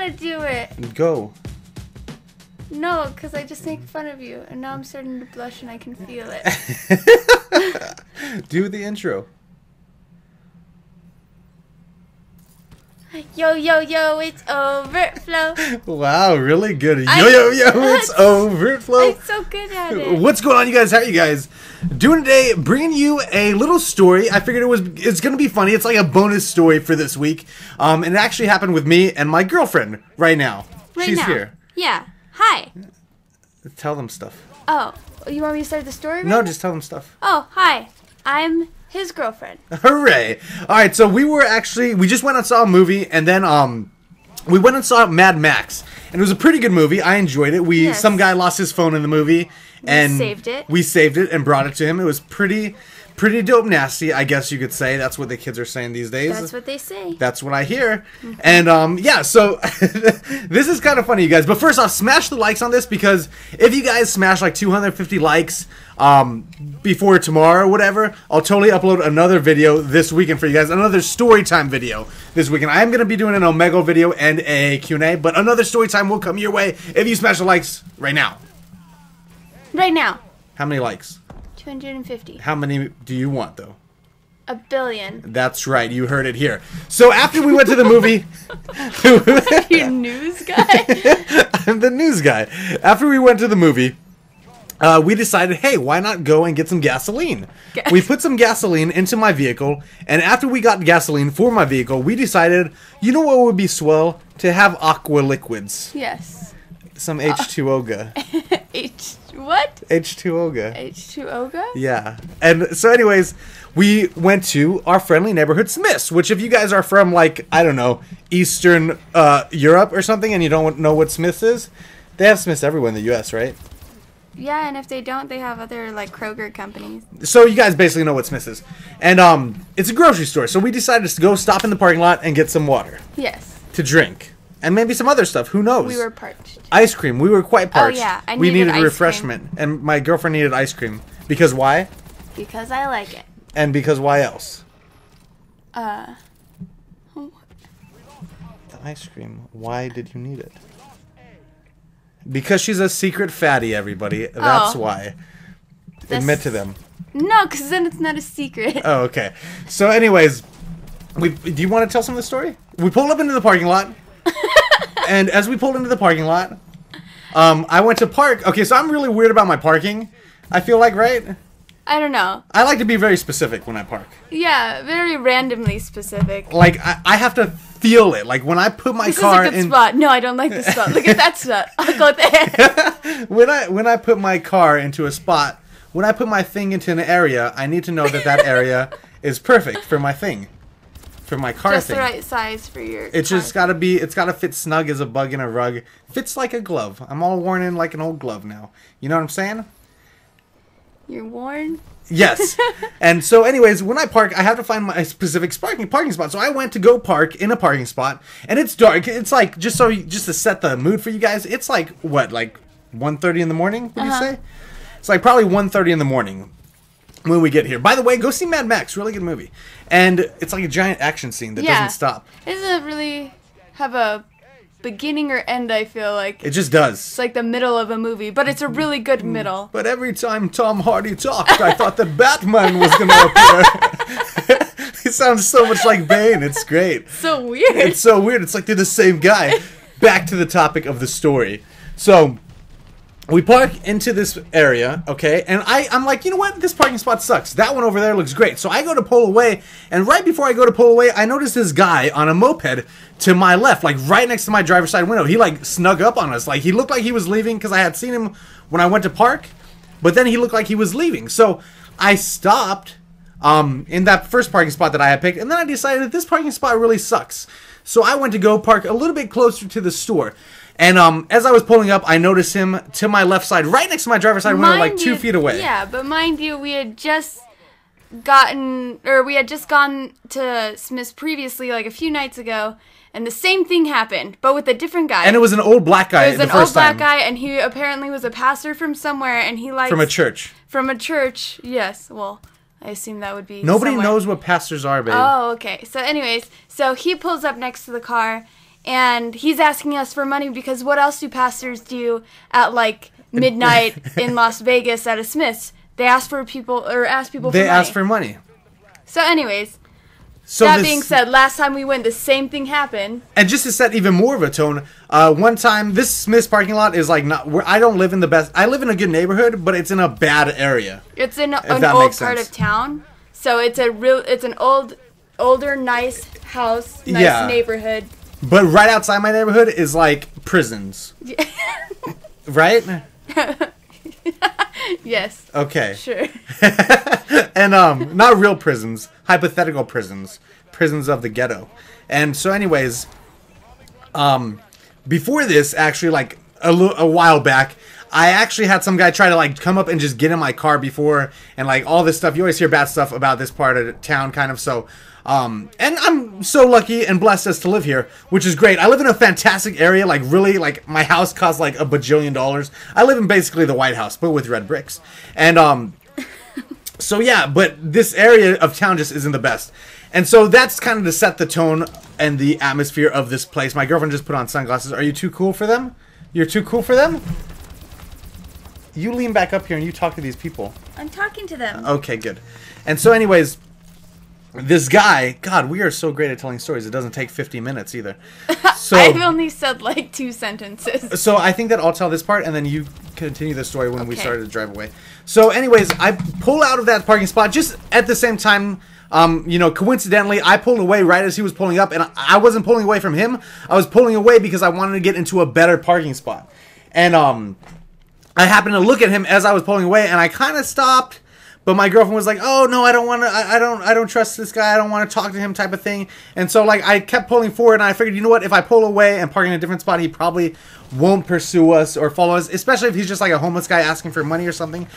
to do it. Go. No, because I just make fun of you, and now I'm starting to blush, and I can feel it. Do the intro. Yo, yo, yo, it's overtflow. Wow, really good. Yo, it's overtflow. I'm so good at it. What's going on, you guys? How are you guys doing today? Bringing you a little story. I figured it's going to be funny. It's like a bonus story for this week. And it actually happened with me and my girlfriend right now. She's here. Yeah. Hi. Tell them stuff. Oh, you want me to start the story? No, just tell them stuff. Oh, hi. I'm his girlfriend. Hooray. All right, so we just went and saw a movie, and then we went and saw Mad Max. And it was a pretty good movie. I enjoyed it. Some guy lost his phone in the movie, and we saved it and brought it to him. It was pretty dope nasty, I guess you could say. That's what the kids are saying these days. That's what they say. That's what I hear. Mm-hmm. And yeah, so this is kind of funny, you guys. But first off, smash the likes on this, because if you guys smash like 250 likes before tomorrow or whatever, I'll totally upload another video this weekend for you guys. Another Storytime video this weekend. I am going to be doing an Omegle video and a Q&A, but another Storytime will come your way if you smash the likes right now. Right now. How many likes? 250. How many do you want, though? 1 billion. That's right. You heard it here. So after we went to the movie... You news guy? I'm the news guy. After we went to the movie, we decided, hey, why not go and get some gasoline? We put some gasoline into my vehicle, and after we got gasoline for my vehicle, we decided, you know what would be swell? To have aqua liquids. Yes. Some H2O-ga. What? H2O-ga. H2O-ga? Yeah. And so anyways, we went to our friendly neighborhood Smith's, which if you guys are from, like, I don't know, Eastern Europe or something, and you don't know what Smith's is, they have Smith's everywhere in the U.S., right? Yeah, and if they don't, they have other, like, Kroger companies. So you guys basically know what Smith's is. And it's a grocery store, so we decided to go stop in the parking lot and get some water. Yes. To drink. And maybe some other stuff. Who knows? We were parched. Ice cream. We were quite parched. Oh, yeah. We needed refreshment. And my girlfriend needed ice cream. Because why? Because I like it. And because why else? The ice cream. Why did you need it? Because she's a secret fatty, everybody. That's why. Admit to them. No, because then it's not a secret. Oh, okay. So anyways, do you want to tell some of the story? We pulled up into the parking lot. And as we pulled into the parking lot, I went to park. Okay, so I'm really weird about my parking, I feel like, right? I don't know. I like to be very specific when I park. Yeah, very randomly specific. Like, I have to feel it. Like, when I put my car in... This is a good spot. No, I don't like this spot. Look at that spot. I'll go there. When I put my car into a spot, when I put my thing into an area, I need to know that that area is perfect for my thing. For my car just thing. Just the right size for your It's just gotta be, it's gotta fit snug as a bug in a rug. Fits like a glove. I'm all worn in like an old glove now. You know what I'm saying? You're worn? Yes. And so anyways, when I park, I have to find my specific parking spot. So I went to go park in a parking spot, and it's dark. It's like, just to set the mood for you guys, it's like, what, like 1:30 in the morning, would you say? It's like probably 1:30 in the morning when we get here. By the way, go see Mad Max. Really good movie. And it's like a giant action scene that doesn't stop. It doesn't really have a beginning or end, I feel like. It just does. It's like the middle of a movie, but it's a really good middle. But every time Tom Hardy talked, I thought that Batman was going to appear. It sounds so much like Bane. It's great. So weird. It's so weird. It's like they're the same guy. Back to the topic of the story. So... we park into this area, okay, and I'm like, you know what? This parking spot sucks. That one over there looks great. So I go to pull away, and right before I go to pull away, I notice this guy on a moped to my left, like right next to my driver's side window. He like snuck up on us. Like he looked like he was leaving because I had seen him when I went to park, but then he looked like he was leaving. So I stopped in that first parking spot that I had picked, and then I decided that this parking spot really sucks. So I went to go park a little bit closer to the store. And as I was pulling up, I noticed him to my left side, right next to my driver's side window, like 2 feet away. Yeah, but mind you, we had just gone to Smith's previously, like a few nights ago, and the same thing happened, but with a different guy. And it was an old black guy the first time. It was an old black guy, and he apparently was a pastor from somewhere, and he likes... From a church. From a church, yes. Well, I assume that would be Nobody knows what pastors are, babe. Oh, okay. So anyways, so he pulls up next to the car, and he's asking us for money because what else do pastors do at like midnight in Las Vegas at a Smith's? They ask people for money. They ask for money. So anyways, being said, last time we went, the same thing happened. And just to set even more of a tone, one time, this Smith's parking lot is like not where I don't live in the best. I live in a good neighborhood, but it's in a bad area. It's in an old part of town, so it's an older, nice house, nice neighborhood. But right outside my neighborhood is like prisons. Right? Yes. Okay. Sure. And not real prisons, hypothetical prisons of the ghetto. And so anyways, before this, actually, like a while back, I actually had some guy try to like come up and just get in my car before, and like all this stuff. You always hear bad stuff about this part of town, kind of. So and I'm so lucky and blessed as to live here, which is great. I live in a fantastic area, like really, like my house costs like $1 bajillion. I live in basically the White House, but with red bricks. And so yeah, but this area of town just isn't the best. And so that's kind of to set the tone and the atmosphere of this place. My girlfriend just put on sunglasses. Are you too cool for them? You're too cool for them? You lean back up here and you talk to these people. I'm talking to them. Okay, good. And so anyways, this guy, God, we are so great at telling stories. It doesn't take 50 minutes either. So I've only said like 2 sentences. So I think that I'll tell this part and then you continue the story when we started to drive away. So anyways, I pull out of that parking spot just at the same time. Coincidentally, I pulled away right as he was pulling up, and I wasn't pulling away from him. I was pulling away because I wanted to get into a better parking spot. And I happened to look at him as I was pulling away, and I kind of stopped. But my girlfriend was like, "Oh no, I don't want to. I don't trust this guy. I don't want to talk to him," type of thing. And so like I kept pulling forward, and I figured, you know what? If I pull away and park in a different spot, he probably won't pursue us or follow us, especially if he's just like a homeless guy asking for money or something.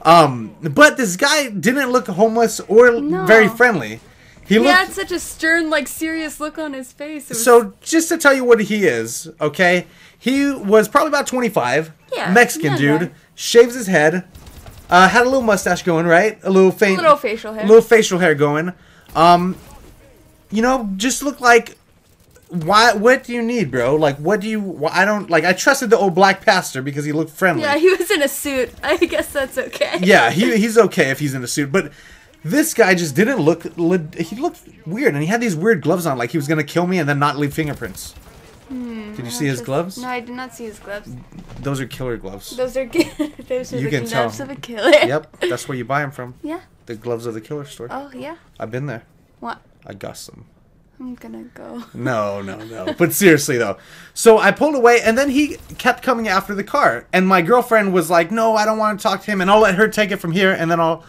But this guy didn't look homeless or very friendly. He had such a stern, like serious look on his face. So just to tell you what he is, okay? He was probably about 25, Mexican dude, shaves his head. Had a little mustache going, right? A little facial hair. A little facial hair going. Just look like, what do you need, bro? Like, what do you, I trusted the old black pastor because he looked friendly. Yeah, he was in a suit. I guess that's okay. Yeah, he's okay if he's in a suit. But this guy just didn't look, he looked weird. And he had these weird gloves on, like he was going to kill me and then not leave fingerprints. Did you see his gloves? No, I did not see his gloves. Those are killer gloves. Those are the gloves of a killer. Yep, that's where you buy them from. Yeah. The gloves of the killer store. Oh, yeah? I've been there. What? I got some. I'm gonna go. No. But seriously, though. So I pulled away, and then he kept coming after the car. And my girlfriend was like, "No, I don't want to talk to him, and I'll let her take it from here, and then I'll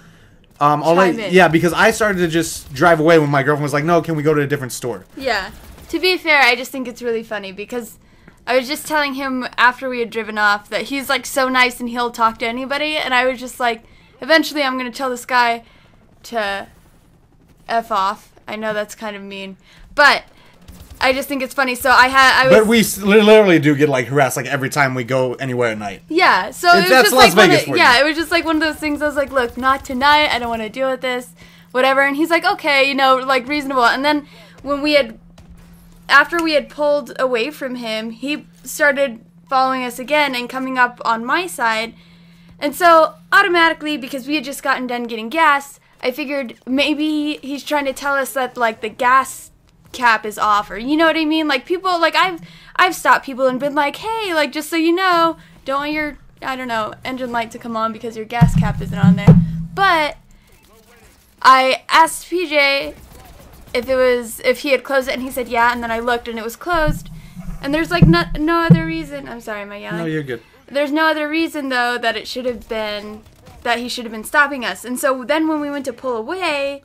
let..." Yeah, because I started to just drive away when my girlfriend was like, "No, can we go to a different store?" Yeah. To be fair, I just think it's really funny because I was just telling him after we had driven off that he's like so nice and he'll talk to anybody, and I was just like, eventually I'm gonna tell this guy to F off. I know that's kind of mean, but I just think it's funny. So But we literally do get like harassed like every time we go anywhere at night. Yeah, so it was that's just Las like Vegas for you. it was just like one of those things. I was like, look, not tonight. I don't want to deal with this, whatever. And he's like, okay, like reasonable. And then after we had pulled away from him, he started following us again and coming up on my side. And so automatically, because we had just gotten done getting gas, I figured maybe he's trying to tell us that like the gas cap is off, or you know what I mean? Like people, like I've stopped people and been like, hey, like just so you know, don't want your, I don't know, engine light to come on because your gas cap isn't on there. But I asked PJ if he had closed it, and he said yeah, and then I looked and it was closed. And there's like no other reason. I'm sorry, am I yelling? No, you're good. There's no other reason though that he should have been stopping us. And so then when we went to pull away,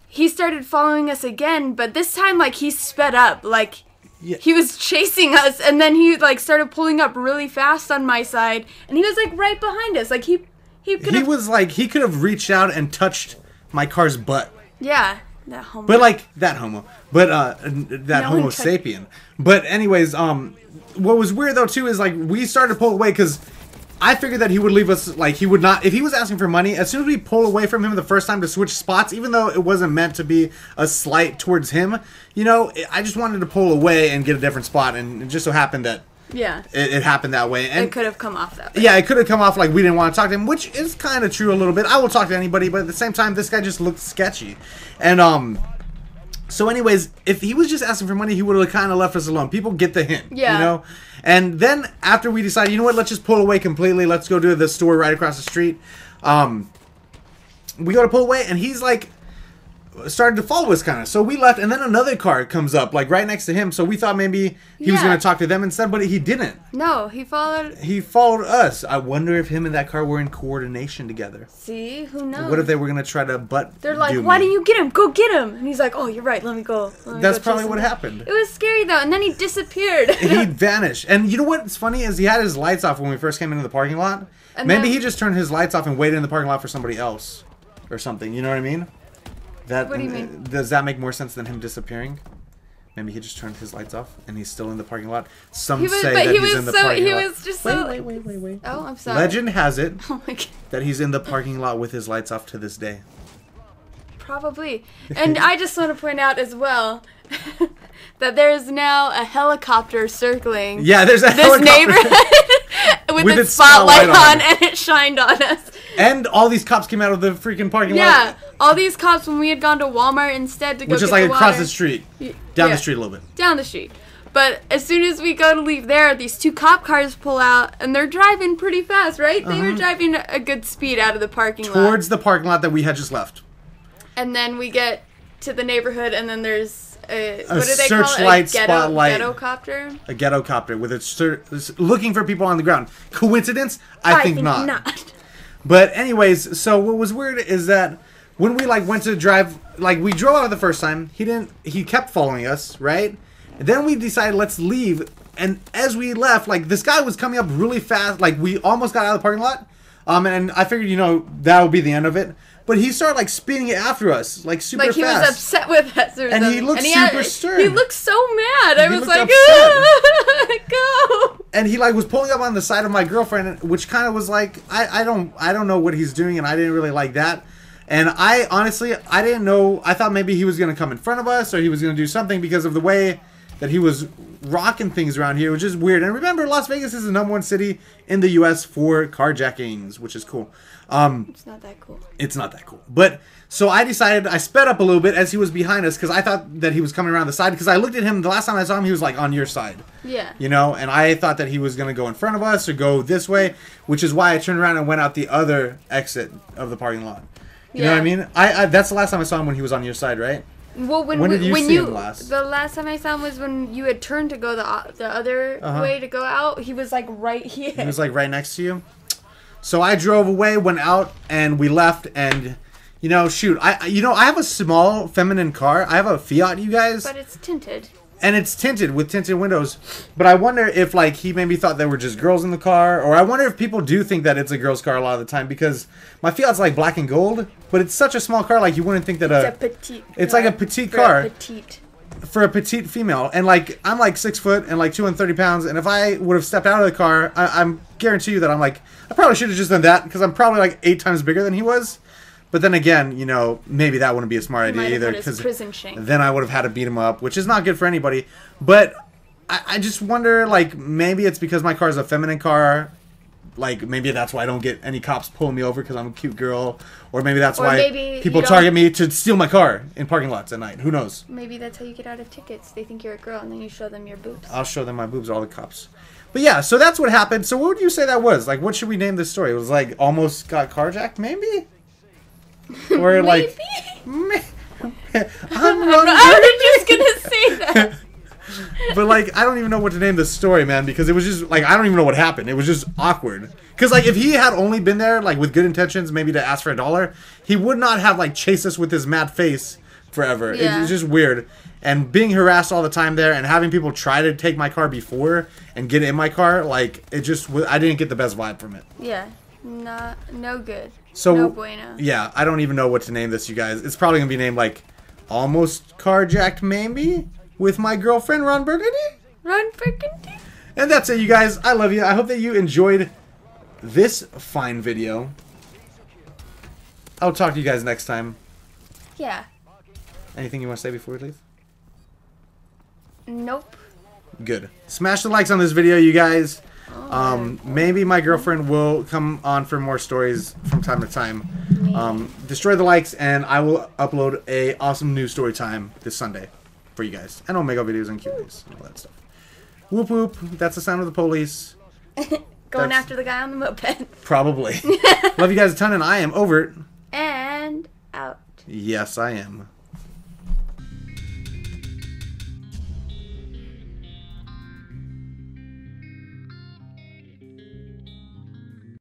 he started following us again, but this time like he sped up, like he was chasing us, and then he like started pulling up really fast on my side, and he was like right behind us, like he could have reached out and touched my car's butt. Yeah. That homo. But like that homo. But that homo sapien. But anyways, what was weird though too is like we started to pull away because I figured that he would leave us, like, he would not, if he was asking for money, as soon as we pull away from him the first time to switch spots, even though it wasn't meant to be a slight towards him, you know, I just wanted to pull away and get a different spot, and it just so happened that it happened that way. And it could have come off that way. Yeah, it could have come off like we didn't want to talk to him, which is kind of true a little bit. I will talk to anybody, but at the same time, this guy just looked sketchy. And, so anyways, if he was just asking for money, he would have kind of left us alone. People get the hint, you know? And then after we decided, you know what, let's just pull away completely. Let's go to the store right across the street. We go to pull away, and he's like, started to follow us kind of. So we left, and then another car comes up, like right next to him. So we thought maybe he was going to talk to them instead, but he didn't. No, he followed. He followed us. I wonder if him and that car were in coordination together. See, who knows? What if they were going to try to butt? They're like, why don't you get him? Go get him. And he's like, oh, you're right. Let me go. That's probably what happened. It was scary though, and then he disappeared. He vanished. And you know what's funny is he had his lights off when we first came into the parking lot. And maybe he just turned his lights off and waited in the parking lot for somebody else or something. You know what I mean? What do you mean? Does that make more sense than him disappearing? Maybe he just turned his lights off and he's still in the parking lot. Some say that he's in the parking lot. He was just so... Wait. Oh, I'm sorry. Legend has it oh my God. that he's in the parking lot with his lights off to this day. Probably. And I just want to point out as well that there is now a helicopter circling there's a this neighborhood with its spotlight on, and it shined on us. And all these cops came out of the freaking parking lot. Yeah, all these cops when we had gone to Walmart instead to go Which is like across the street. Down the street a little bit. Down the street. But as soon as we go to leave there, these two cop cars pull out, and they're driving pretty fast, right? They were driving a good speed out of the parking lot. Towards the parking lot that we had just left. And then we get to the neighborhood, and then there's a what do they call it? Searchlight, spotlight. Ghetto copter? A ghetto copter with its looking for people on the ground. Coincidence? I think not. But anyways, so what was weird is that when we like went to drive, like we drove out the first time, he kept following us, right? And then we decided let's leave, and as we left, like this guy was coming up really fast, like we almost got out of the parking lot, and I figured, you know, that would be the end of it. But he started like speeding after us, like super fast. Like he was upset with us or something. And he looked super stern. He looked so mad. I was like, go. And he like was pulling up on the side of my girlfriend, which kind of was like, I don't know what he's doing, and I didn't really like that. And I honestly, I didn't know. I thought maybe he was going to come in front of us, or he was going to do something because of the way that he was rocking things around here, which is weird. And remember, Las Vegas is the #1 city in the U.S. for carjackings, which is cool. It's not that cool. It's not that cool. But so I decided, I sped up a little bit as he was behind us because I thought that he was coming around the side, because I looked at him the last time I saw him, he was like on your side. Yeah. You know, and I thought that he was going to go in front of us or go this way, which is why I turned around and went out the other exit of the parking lot. You know what I mean? I that's the last time I saw him, when he was on your side, right? Well, when did you see him last? The last time I saw him was when you had turned to go the other way to go out. He was like right here. He was like right next to you. So I drove away, went out, and we left. And you know, shoot, I have a small feminine car. I have a Fiat, you guys. But it's tinted. And it's tinted with tinted windows. But I wonder if like he maybe thought there were just girls in the car, or I wonder if people do think that it's a girl's car a lot of the time, because my Fiat's like black and gold, but it's such a small car, like you wouldn't think that it's a petite. It's like a petite car. For a petite female. And like I'm like 6 foot and like 230 pounds, and if I would have stepped out of the car, I'm guarantee you that I'm like, I probably should have just done that, because I'm probably like 8 times bigger than he was. But then again, you know, maybe that wouldn't be a smart idea either, because then I would have had to beat him up, which is not good for anybody. But I just wonder, like, maybe it's because my car is a feminine car. Like, maybe that's why I don't get any cops pulling me over, because I'm a cute girl. Or maybe that's why people target me to steal my car in parking lots at night. Who knows? Maybe that's how you get out of tickets. They think you're a girl, and then you show them your boobs. I'll show them my boobs, all the cops. But yeah, so that's what happened. So what would you say that was? Like, what should we name this story? It was like, almost got carjacked, maybe? Or like, I'm just gonna say that. But like, I don't even know what to name this story, man, because it was just like, I don't even know what happened. It was just awkward. Because like, if he had only been there like with good intentions, maybe to ask for $1, he would not have like chased us with his mad face forever. Yeah. It's just weird. And being harassed all the time there, and having people try to take my car before and get in my car, like, it just, I didn't get the best vibe from it. Yeah, no good. So, no bueno. Yeah, I don't even know what to name this, you guys. It's probably going to be named, like, Almost Carjacked, maybe? With my girlfriend, Ron Burgundy? Ron Burgundy. And that's it, you guys. I love you. I hope that you enjoyed this fine video. I'll talk to you guys next time. Yeah. Anything you want to say before we leave? Nope. Good. Smash the likes on this video, you guys. Maybe my girlfriend will come on for more stories from time to time. Destroy the likes, and I will upload a awesome new story time this Sunday for you guys. And Omega videos and Q&As and all that stuff. Whoop whoop. That's the sound of the police. Going after the guy on the moped. Probably. Love you guys a ton, and I am over. And out. Yes, I am.